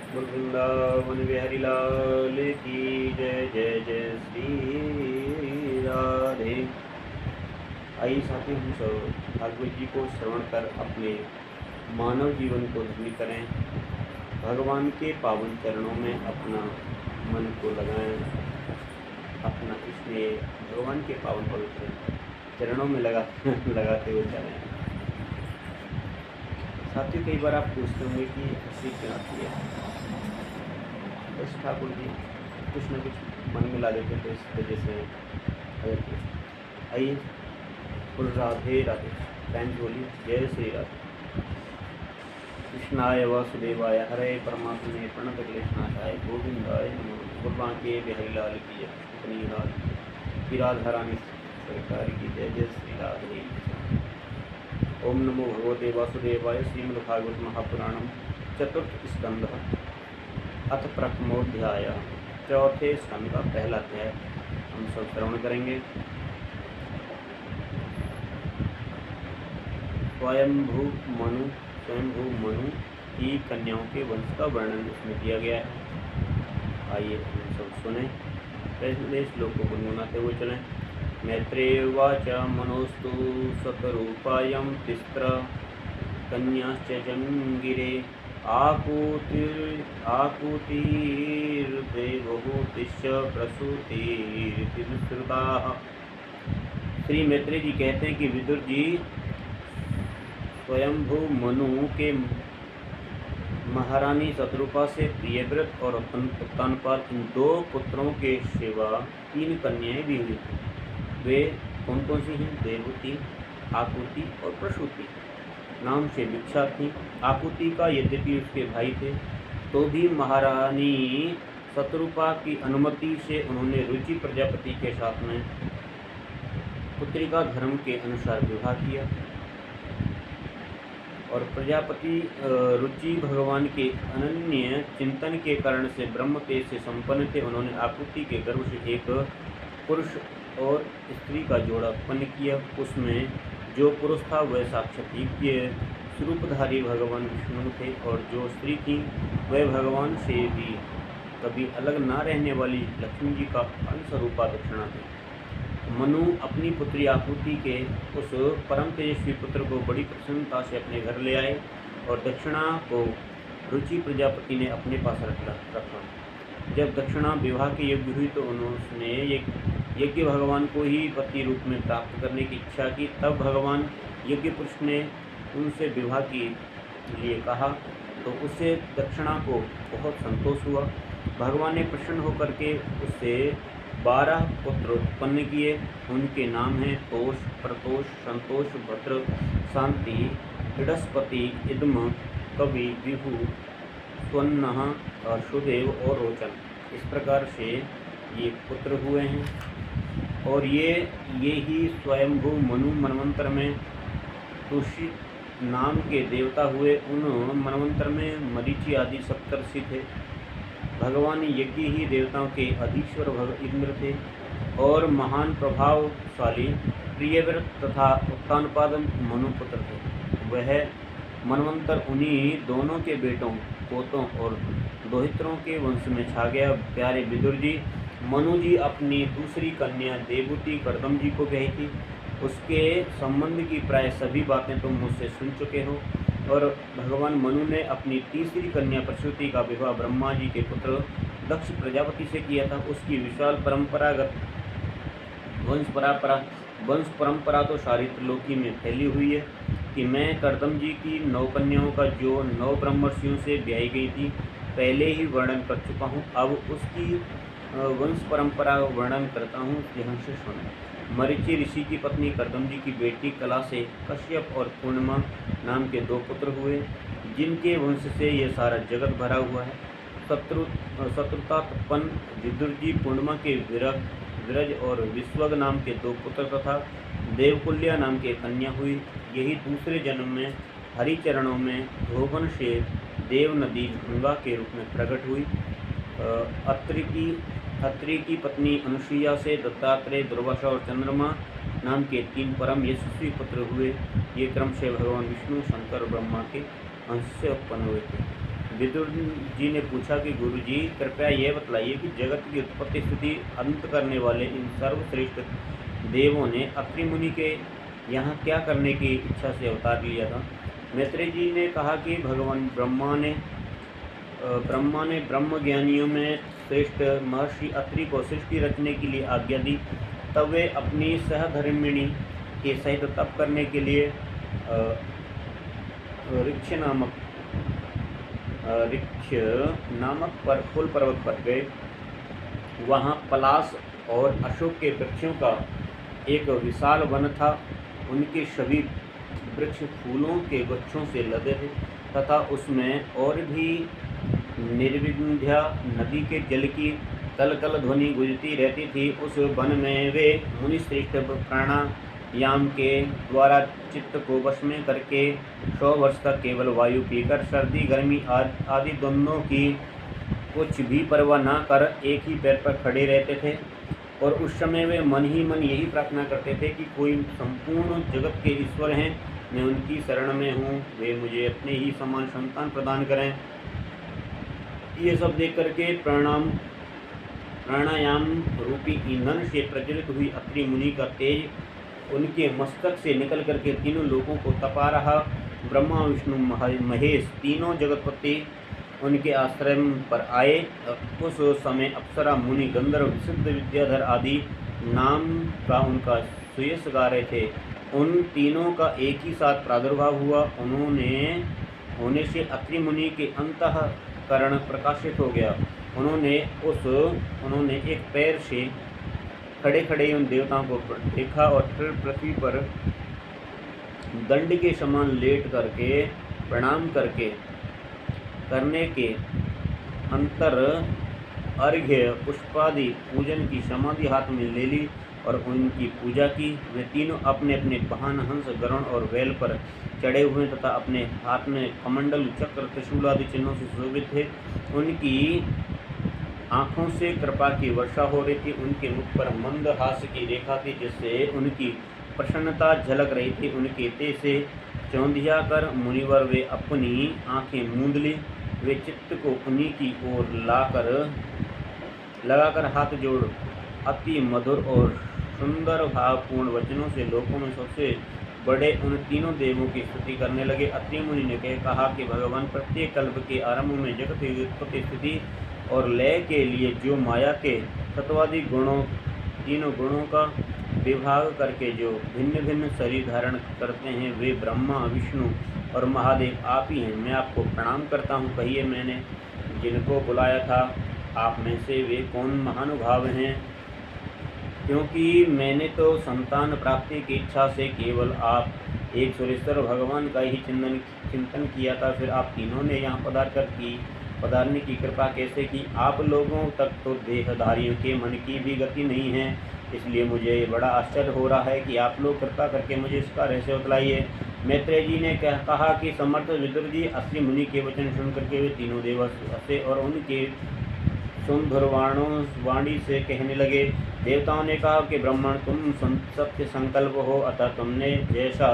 बोल वृंदावन बिहारी लाल की जय। जय जय श्री राधे। आइए साथी, हम सब भागवत जी को श्रवण कर अपने मानव जीवन को धन्य करें। भगवान के पावन चरणों में अपना मन को लगाएं। अपना इसमें भगवान के पावन पवित्र चरणों में लगाते हुए चलें। साथियों, कई बार आप पूछते होंगे कि हंसी क्यों आती है। बस ठाकुर जी कुछ न कुछ मन में ला देते तो इस वजह से आइए बोल राधे राधे। बहन बोलिए जय श्री राधे। कृष्णाय वासुदेवाय हरे परमात्मे प्रणत क्लेशनाशाय गोविंदाय नमः। भगवान के बिहारी लाल की जय। कृष्ण लाल की राधा रानी सरकार की जय। जय श्री राधे। ओम नमो भगवते वासुदेवाय। श्रीमद्भागवत महापुराणम चतुर्थ स्कंध अथ प्रथमोध्याय। चौथे स्कंद का पहला अध्याय हम सब श्रवण करेंगे। स्वयंभू मनु की कन्याओं के वंश का वर्णन इसमें दिया गया है। आइए हम सब सुने। पहले श्लोक को गुनगुनाते हुए चलें। मैत्रेयवाच मनोस्तु सतरूपायं तिस्र कन्याश्च जंगिरे आकुतिर्देवहूतिश्च प्रसूतिर्तिनुसृताः। श्री मैत्रेय जी कहते हैं कि विदुर जी स्वयंभू मनु के महारानी शत्रुपा से प्रियव्रत और उत्तानपाद इन दो पुत्रों के सिवा 3 कन्याएं भी हुई थी। वे कौन कौन सी हैं? देवहूति, आकुति और प्रसूति नाम से विख्यात थी। आकुति का यद्यपि उसके भाई थे तो भी महारानी शत्रुपा की अनुमति से उन्होंने रुचि प्रजापति के साथ में पुत्रिका धर्म के अनुसार विवाह किया। और प्रजापति रुचि भगवान के अनन्य चिंतन के कारण से ब्रह्म तेज से संपन्न थे। उन्होंने आकुति के गर्भ से एक पुरुष और स्त्री का जोड़ा उत्पन्न किया। उसमें जो पुरुष था वह साक्षात दिव्य स्वरूपधारी भगवान विष्णु थे और जो स्त्री थी वह भगवान से भी कभी अलग न रहने वाली लक्ष्मी जी का अंशरूपा दक्षिणा थी। मनु अपनी पुत्री आकुति के उस परम तेजस्वी पुत्र को बड़ी प्रसन्नता से अपने घर ले आए और दक्षिणा को रुचि प्रजापति ने अपने पास रखा। जब दक्षिणा विवाह के योग्य हुई तो उन्होंने यज्ञ भगवान को ही पति रूप में प्राप्त करने की इच्छा की। तब भगवान यज्ञ पुरुष ने उनसे विवाह के लिए कहा तो उससे दक्षिणा को बहुत संतोष हुआ। भगवान ने प्रसन्न होकर के उससे 12 पुत्र उत्पन्न किए। उनके नाम हैं तोष, प्रतोष, संतोष, भद्र, शांति, बृहस्पति, इदम, कवि, विभु, स्वन्नः, सुदेव और रोचन। इस प्रकार से ये पुत्र हुए हैं। और ये ही स्वयंभू मनु मनवंतर में तुषी नाम के देवता हुए। उन मनवंतर में मरीचि आदि सप्तर्षि थे। भगवान यज्ञ ही देवताओं के अधीश्वर इंद्र थे और महान प्रभावशाली प्रियव्रत तथा उत्तानपाद मनुपुत्र थे। वह मनवंतर उन्हीं दोनों के बेटों, पोतों और दोहित्रों के वंश में छा गया। प्यारे विदुर जी, मनु जी अपनी दूसरी कन्या देवहूति कर्दम जी को ब्याही थी। उसके संबंध की प्राय सभी बातें तुम मुझसे सुन चुके हो। और भगवान मनु ने अपनी तीसरी कन्या प्रसूति का विवाह ब्रह्मा जी के पुत्र दक्ष प्रजापति से किया था। उसकी विशाल परंपरागत वंश परंपरा तो सारी त्रिलोकी में फैली हुई है कि मैं कर्दम जी की 9 कन्याओं का जो 9 ब्रह्मर्षियों से ब्याही गई थी पहले ही वर्णन कर चुका हूँ। अब उसकी वंश परंपरा वर्णन करता हूँ, ध्यान से सुनो। मरीचि ऋषि की पत्नी कर्दम जी की बेटी कला से कश्यप और पूर्णिमा नाम के 2 पुत्र हुए, जिनके वंश से यह सारा जगत भरा हुआ है। शत्रुतापन विदुर जी पूर्णिमा के विरज और विश्वग नाम के 2 पुत्र तथा देवकुल्या नाम के कन्या हुई। यही दूसरे जन्म में हरिचरणों में धोबन से देव नदी गंगा के रूप में प्रकट हुई। अत्रि की पत्नी अनुसुईया से दत्तात्रेय, दुर्वासा और चंद्रमा नाम के 3 परम यशस्वी पुत्र हुए। ये क्रम से भगवान विष्णु, शंकर और ब्रह्मा के अंश से उत्पन्न हुए थे। विदुर जी ने पूछा कि गुरुजी कृपया यह बतलाइए कि जगत की उत्पत्ति स्थिति अंत करने वाले इन सर्वश्रेष्ठ देवों ने अत्रि मुनि के यहाँ क्या करने की इच्छा से अवतार लिया था। मैत्रेय जी ने कहा कि भगवान ब्रह्मा ने ब्रह्म ज्ञानियों में श्रेष्ठ महर्षि अत्रि को सृष्टि रचने के लिए आज्ञा दी। तब वे अपनी सहधर्मिणी के सहित तप करने के लिए ऋक्ष नामक पर कुल पर्वत पर गए। वहाँ पलाश और अशोक के वृक्षों का एक विशाल वन था। उनके सभी वृक्ष फूलों के गुच्छों से लदे थे तथा उसमें और भी निर्विघ्न नदी के जल की कल ध्वनि गूंजती रहती थी। उस वन में वे मुनिश्रेष्ठ प्राणायाम के द्वारा चित्त को वश में करके 100 वर्ष तक केवल वायु पीकर सर्दी गर्मी आदि दोनों की कुछ भी परवाह न कर एक ही पैर पर खड़े रहते थे। और उस समय वे मन ही मन यही प्रार्थना करते थे कि कोई संपूर्ण जगत के ईश्वर हैं, मैं उनकी शरण में हूँ, वे मुझे अपने ही समान संतान प्रदान करें। ये सब देख करके प्राणायाम रूपी ईंधन से प्रज्वलित हुई अत्रि मुनि का तेज उनके मस्तक से निकल करके तीनों लोगों को तपा रहा। ब्रह्मा विष्णु महेश तीनों जगतपति उनके आश्रम पर आए। उस समय अप्सरा मुनि गंधर्व सिद्ध विद्याधर आदि नाम का उनका सुयश गा रहे थे। उन तीनों का एक ही साथ प्रादुर्भाव हुआ। होने से अत्रि मुनि के अंतःकरण प्रकाशित हो गया। उन्होंने एक पैर से खड़े उन देवताओं को देखा और फिर पृथ्वी पर दंड के समान लेट करके प्रणाम करने के अंतर अर्घ्य पुष्पादि पूजन की समाधि हाथ में ले ली और उनकी पूजा की। वे तीनों अपने अपने वाहन हंस गरुड़ और बैल पर चढ़े हुए तथा अपने हाथ में कमंडल चक्र त्रिशूल आदि चिन्हों से शोभित थे। उनकी आँखों से कृपा की वर्षा हो रही थी। उनके मुख पर मंद हास्य की रेखा थी जिससे उनकी प्रसन्नता झलक रही थी। उनके तेज से चौंधिया कर मुनिवर वे अपनी आंखें मूंद ली। वे चित्त को उन्हीं की ओर लगाकर हाथ जोड़ अति मधुर और सुंदर भावपूर्ण वचनों से लोकों में सबसे बड़े उन तीनों देवों की स्तुति करने लगे। अत्रि मुनि ने कहा कि भगवान प्रत्येक कल्प के आरंभ में जगत की उत्पत्ति स्थिति और लय के लिए जो माया के तत्वादि तीनों गुणों का विभाग करके जो भिन्न भिन्न शरीर धारण करते हैं वे ब्रह्मा विष्णु और महादेव आप ही हैं। मैं आपको प्रणाम करता हूँ। कहिए मैंने जिनको बुलाया था आप में से वे कौन महानुभाव हैं, क्योंकि मैंने तो संतान प्राप्ति की इच्छा से केवल आप एक सुरेश्वर भगवान का ही चिंतन किया था। फिर आप तीनों ने यहाँ पधारने की कृपा कैसे की। आप लोगों तक तो देहधारियों के मन की भी गति नहीं है, इसलिए मुझे बड़ा आश्चर्य हो रहा है कि आप लोग कृपा करके मुझे इसका रहस्य बतलाइए। मैत्रेय जी ने कहा कि समर्थ विदुर जी, अत्रि मुनि के वचन सुन करके वे तीनों देव हंसे और उनके वाणी से कहने लगे। देवताओं ने कहा कि ब्राह्मण तुम सत्य संकल्प हो, अतः तुमने जैसा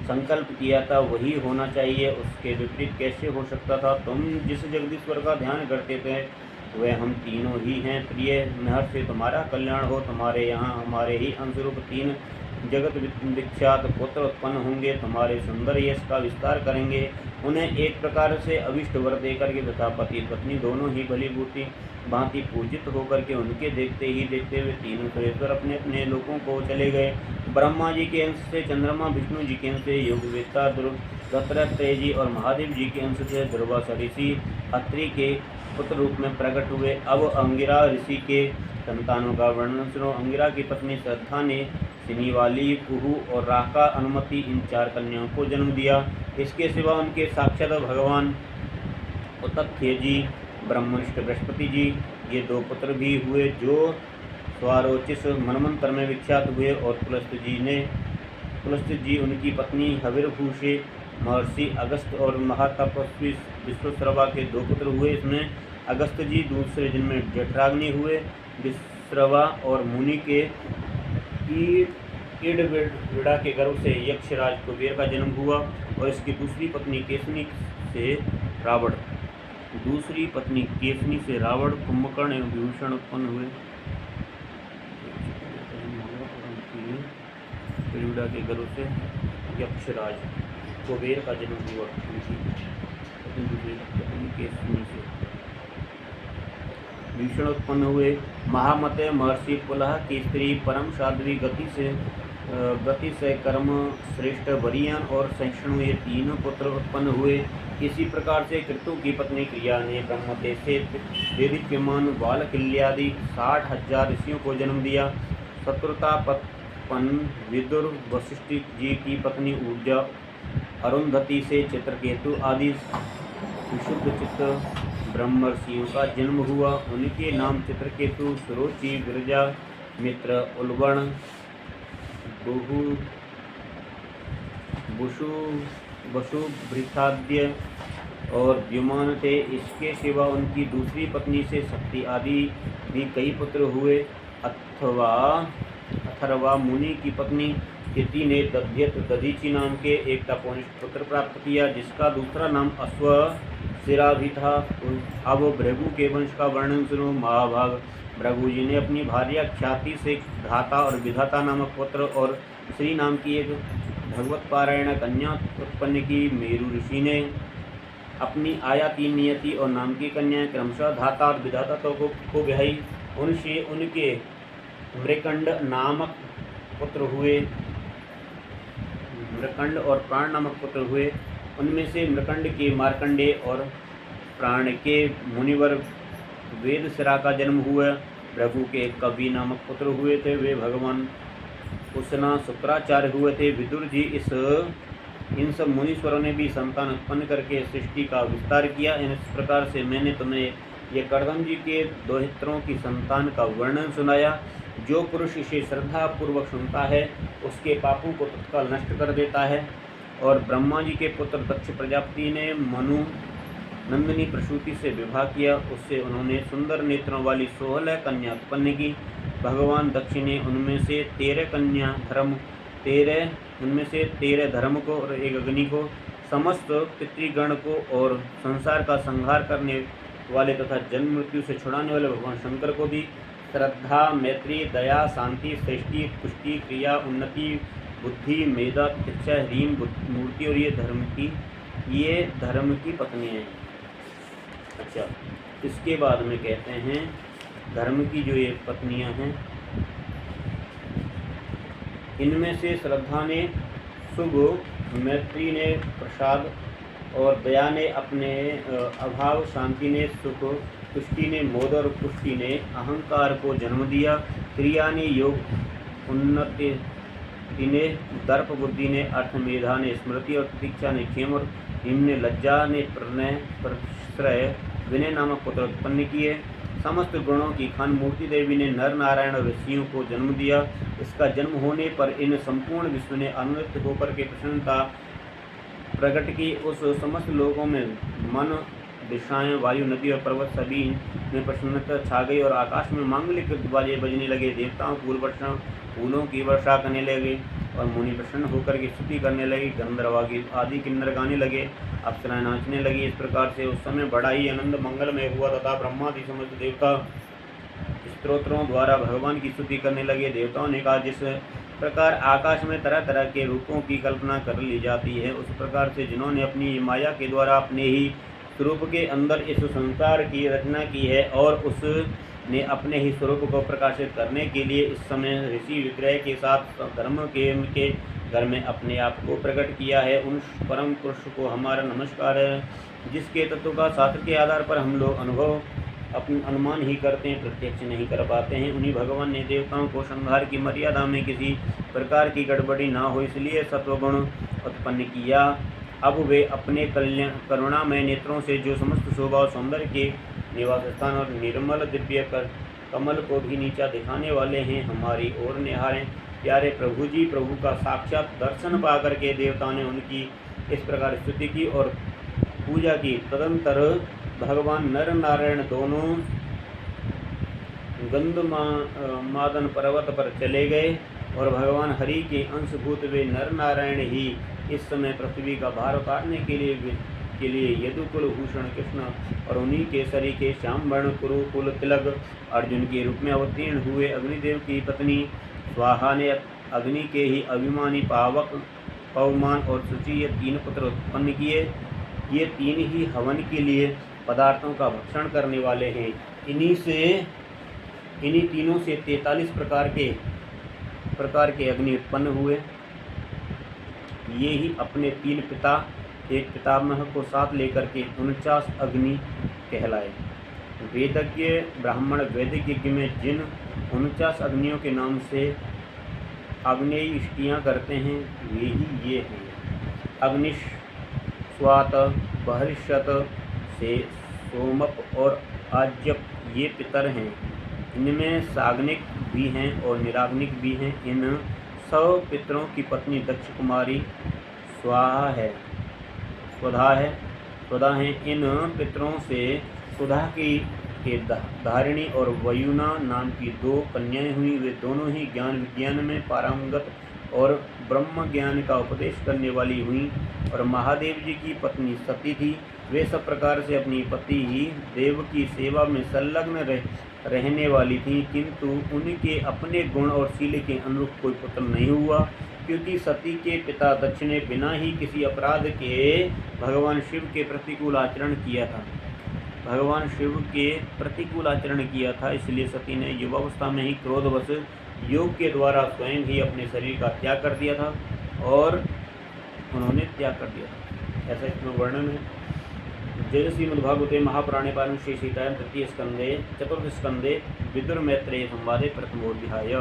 संकल्प किया था वही होना चाहिए, उसके विपरीत कैसे हो सकता था। तुम जिस जगदीश्वर का ध्यान करते थे वह हम तीनों ही हैं। प्रिय महर्षि तुम्हारा कल्याण हो। तुम्हारे यहाँ हमारे ही अंशरूप 3 जगत विख्यात पुत्र उत्पन्न होंगे, तुम्हारे सुंदर यश का विस्तार करेंगे। उन्हें एक प्रकार से अभिष्ट वर देकर के तथा पति पत्नी दोनों ही भली बूटी भांति पूजित होकर के उनके देखते हुए तीनों सुरेश्वर अपने अपने लोकों को चले गए। ब्रह्मा जी के अंश से चंद्रमा, विष्णु जी के अंश से योगवेत्ता दत्तात्रेय जी और महादेव जी के अंश से दुर्वासा ऋषि अत्रि के पुत्र रूप में प्रकट हुए। अब अंगिरा ऋषि के संतानों का वर्णन सुनो। अंगिरा की पत्नी श्रद्धा ने सिनीवाली, कुहू और राका अनुमति इन 4 कन्याओं को जन्म दिया। इसके सिवा उनके साक्षात भगवान उत्तथ्य जी, ब्रह्मनिष्ठ बृहस्पति जी ये 2 पुत्र भी हुए जो स्वारोचिष मनमंत्र में विख्यात हुए। और पुलस्त्य जी उनकी पत्नी हविर्भूषे, महर्षि अगस्त और महातपस्वी विश्वश्रवा के 2 पुत्र हुए। इसमें अगस्त जी दूसरे जन्म में जठराग्नि हुए। विश्रवा और मुनि के ईडविड़ा के गर्भ से यक्षराज कुबेर का जन्म हुआ और इसकी दूसरी पत्नी केसनी से रावण। दूसरी पत्नी केसनी से रावण, कुंभकर्ण एवं विभीषण उत्पन्न हुए। त्रिविड़ा के गर्भ से यक्षराज कुबेर का जन्म हुआ। उनकी पत्नी दूसरी पत्नी केसनी से विभीषण उत्पन्न हुए। महामते महर्षि पुलह की स्त्री परम साध्वी गति से कर्म श्रेष्ठ वरियान और सहिष्णु ये तीनों पुत्र उत्पन्न हुए। इसी प्रकार से कृतु की पत्नी क्रिया ने ब्रह्मदेव से देदीप्यमान बालकिल्यादि 60,000 ऋषियों को जन्म दिया। शत्रुतापन विदुर वशिष्ठ जी की पत्नी ऊर्जा अरुंधति से चित्रकेतु आदि विशुद्ध चित्त ब्रह्मर्षियों का जन्म हुआ। उनके नाम चित्रकेतु, सुरुचि, विरजा, मित्र, उल्बण, वसुभृताद्य और द्युमान थे। इसके सिवा उनकी दूसरी पत्नी से शक्ति आदि भी कई पुत्र हुए। अथर्वा मुनि की पत्नी तिथि ने दधीचि नाम के एक तपोनिष्ठ पुत्र प्राप्त किया, जिसका दूसरा नाम अश्वशिरा भी था। अब भृगु के वंश का वर्णन सुनो। महाभाग, भृगु जी ने अपनी भार्या ख्याति से धाता और विधाता नामक पुत्र और श्री नाम की एक भगवत पारायण कन्या उत्पन्न की। मेरु ऋषि ने अपनी आयाति, नियति और नाम की कन्याएं क्रमशः धाता और विधाता को ब्याही। उनसे उनके मृकंड नामक पुत्र हुए। मृकंड और प्राण नामक पुत्र हुए। उनमें से मृकंड के मार्कंडेय और प्राण के मुनिवर वेदशिरा का जन्म हुआ। भृगु के कवि नामक पुत्र हुए थे, वे भगवान उसना शुक्राचार्य हुए थे। विदुर जी इन सब मुनीश्वरों ने भी संतान उत्पन्न करके सृष्टि का विस्तार किया। इस प्रकार से मैंने तुम्हें ये कर्दम जी के दोहित्रों की संतान का वर्णन सुनाया। जो पुरुष इसे श्रद्धा पूर्वक सुनता है, उसके पापों को तत्काल नष्ट कर देता है। और ब्रह्मा जी के पुत्र दक्ष प्रजापति ने मनु नंदिनी प्रसूति से विवाह किया। उससे उन्होंने सुंदर नेत्रों वाली 16 कन्या उत्पन्न की। भगवान दक्ष ने उनमें से 13 धर्म को और एक अग्नि को, समस्त पितृगण को और संसार का संहार करने वाले तथा जन्म मृत्यु से छुड़ाने वाले भगवान शंकर को दी। श्रद्धा, मैत्री, दया, शांति, सृष्टि, पुष्टि, क्रिया, उन्नति, बुद्धि, मेधा, तितिक्षा, ह्रीम, मूर्ति और ये धर्म की पत्नियां हैं। अच्छा, इसके बाद में कहते हैं धर्म की जो ये पत्नियां हैं, इनमें से श्रद्धा ने शुभ, मैत्री ने प्रसाद और दया ने अपने अभाव, शांति ने सुख, तुष्टि ने मोद और पुष्टि ने अहंकार को जन्म दिया। क्रिया ने योग, उन्नति ने दर्प, बुद्धि ने अर्थ, मेधा ने स्मृति और प्रतीक्षा ने क्षेम और हिम ने लज्जा ने प्रणय, प्रश्रय, विनय नामक पुत्र उत्पन्न किए। समस्त गुणों की खान मूर्ति देवी ने नर नारायण और ऋषियों को जन्म दिया। इसका जन्म होने पर इन संपूर्ण विश्व ने आनंदित होकर के प्रसन्नता प्रकट की। उस समस्त लोगों में मन, दिशाएं, वायु, नदी और पर्वत सभी में प्रसन्नता छा गई और आकाश में मांगलिक बाजे बजने लगे। देवताओं फूलों की वर्षा करने लगे और मुनि प्रसन्न होकर के स्तुति करने लगे। गंधर्व आदि किन्नर गाने लगे, अप्सराएं नाचने लगी। इस प्रकार से उस समय बड़ा ही आनंद मंगलमय हुआ तथा ब्रह्मादि समस्त देवता स्तोत्रों द्वारा भगवान की स्तुति करने लगे। देवताओं ने कहा, जिस प्रकार आकाश में तरह तरह के रूपों की कल्पना कर ली जाती है, उस प्रकार से जिन्होंने अपनी माया के द्वारा अपने ही स्वरूप के अंदर इस संसार की रचना की है और उसने अपने ही स्वरूप को प्रकाशित करने के लिए इस समय ऋषि विग्रह के साथ धर्म के घर में अपने आप को प्रकट किया है। उन परम पुरुष को हमारा नमस्कार है, जिसके तत्व का शास्त्र के आधार पर हम लोग अनुमान ही करते हैं, प्रत्यक्ष नहीं कर पाते हैं। उन्हीं भगवान ने देवताओं को संहार की मर्यादा में किसी प्रकार की गड़बड़ी ना हो इसलिए सत्वगुण उत्पन्न किया। अब वे अपने करुणामय नेत्रों से जो समस्त शोभा और सौंदर्य के निवास स्थान और निर्मल दिव्य कमल को भी नीचा दिखाने वाले हैं, हमारी ओर निहारें। प्यारे प्रभु जी, प्रभु का साक्षात दर्शन पा करके देवताओं ने उनकी इस प्रकार स्तुति की और पूजा की। तदंतर भगवान नर नारायण दोनों गंधमादन पर्वत पर चले गए और भगवान हरि के अंशभूत वे नर नारायण ही इस समय पृथ्वी का भार उतारने के लिए के लिए यदुकुल भूषण कृष्ण और उन्हीं केसरी के श्याम वर्ण कुरुकुल तिलक अर्जुन के रूप में अवतीर्ण हुए। अग्निदेव की पत्नी स्वाहा ने अग्नि के ही अभिमानी पावक, पवमान और शुचि ये 3 पुत्र उत्पन्न किए। ये 3 ही हवन के लिए पदार्थों का भक्षण करने वाले हैं। इन्हीं तीनों से 43 प्रकार के अग्नि उत्पन्न हुए। ये ही अपने 3 पिता एक पितामह को साथ लेकर के 49 अग्नि कहलाए। वेदज्ञ ब्राह्मण वैदिक यज्ञ में जिन 49 अग्नियों के नाम से आग्नेय इष्टियाँ करते हैं वे ही ये हैं। अग्निश, स्वात, बहरिष्यत से सोमप और आज्यप ये पितर हैं। इनमें साग्निक भी हैं और निराग्निक भी हैं। इन 100 पितरों की पत्नी दक्ष कुमारी स्वधा है। इन पितरों से सुधा के धारिणी और वयुना नाम की 2 कन्याएं हुई। वे दोनों ही ज्ञान विज्ञान में पारंगत और ब्रह्म ज्ञान का उपदेश करने वाली हुई। और महादेव जी की पत्नी सती थी। वे सब प्रकार से अपनी पति ही देव की सेवा में संलग्न रहने वाली थी, किंतु उनके अपने गुण और शील के अनुरूप कोई पुत्र नहीं हुआ, क्योंकि सती के पिता दक्ष ने बिना ही किसी अपराध के भगवान शिव के प्रतिकूल आचरण किया था। इसलिए सती ने युवावस्था में ही क्रोधवश योग के द्वारा स्वयं ही अपने शरीर का त्याग कर दिया था और उन्होंने त्याग कर दिया था। ऐसा इसमें वर्णन है। जय श्रीमद्भागवते महापुराणे पारमश्री सीतायां तृतीय स्कंदे चतुर्थ स्कंदे विदुर मैत्रेय संवादे प्रथमोऽध्याय।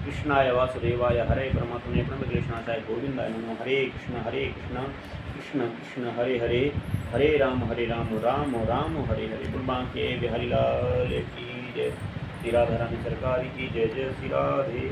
कृष्णाय वासुदेवाय हरे परमात्मने प्रणतक्लेशनाशाय गोविंदाय नमो। हरे कृष्ण कृष्ण कृष्ण हरे हरे, हरे राम राम राम हरे हरे। गुरुबां के बिहारी लाल की जय। श्री राधा रानी सरकार की जय। जय श्री राधे।